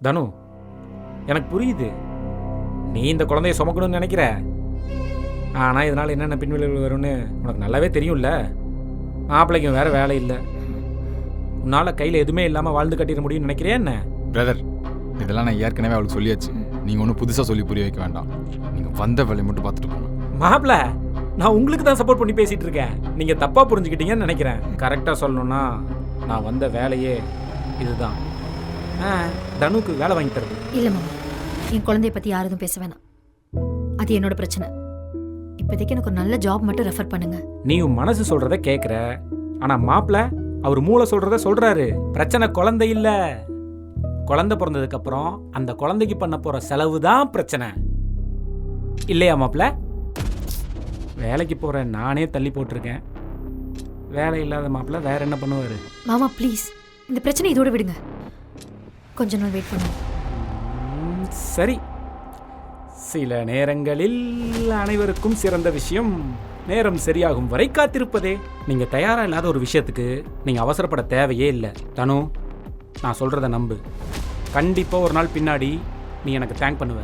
தனு, எனக்கு புரியுது நீ இந்த குழந்தைய சுமக்கணும்னு நினைக்கிற. ஆனால் இதனால் என்னென்ன பின்விளைவுகள் வரும்னு உனக்கு நல்லாவே தெரியும்ல. மாப்பிள்ளைக்கும் வேற வேலை இல்லை. உன்னால் கையில் எதுவுமே இல்லாமல் வாழ்ந்து கட்டிட முடியும்னு நினைக்கிறியா என்ன? பிரதர், இதெல்லாம் நான் ஏற்கனவே அவளுக்கு சொல்லியாச்சு. நீங்கள் ஒன்றும் புதுசாக சொல்லி புரிய வைக்க வேண்டாம். நீங்கள் வந்த வேலையை மட்டும் பார்த்துட்டு போங்க. மாப்பிள்ள, நான் உங்களுக்கு தான் சப்போர்ட் பண்ணி பேசிகிட்டு இருக்கேன். நீங்கள் தப்பாக புரிஞ்சுக்கிட்டீங்கன்னு நினைக்கிறேன். கரெக்டாக சொல்லணும்னா நான் வந்த வேலையே இதுதான். தனுக்கு வேலை வாங்கி தருது. இல்லை மாமா, என் குழந்தைய பற்றி யாரும் எதுவும் பேச வேணாம். அது என்னோட பிரச்சனை. இப்போதைக்கு எனக்கு ஒரு நல்ல ஜாப் மட்டும் ரெஃபர் பண்ணுங்க. நீ உன் மனசு சொல்கிறத கேட்குற, ஆனால் மாப்பிள்ள அவர் மூளை சொல்கிறத சொல்கிறாரு. பிரச்சனை குழந்தை இல்லை. குழந்தை பிறந்ததுக்கப்புறம் அந்த குழந்தைக்கு பண்ண போகிற செலவு தான் பிரச்சனை இல்லையா மாப்பிள்ள? வேலைக்கு போகிற நானே தள்ளி போட்டிருக்கேன். வேலை இல்லாத மாப்பிள்ள வேற என்ன பண்ணுவார்? மாமா ப்ளீஸ், இந்த பிரச்சனை இதோட விடுங்க. கொஞ்ச நாள் வெயிட் பண்ணுங்க. சரி, சில நேரங்களில் அனைவருக்கும் சிறந்த விஷயம் நேரம் சரியாகும் வரை காத்திருப்பதே. நீங்கள் தயாராக இல்லாத ஒரு விஷயத்துக்கு நீங்கள் அவசரப்பட தேவையே இல்லை. தனு, நான் சொல்கிறத நம்பு. கண்டிப்பாக ஒரு நாள் பின்னாடி நீ எனக்கு தேங்க் பண்ணுவ.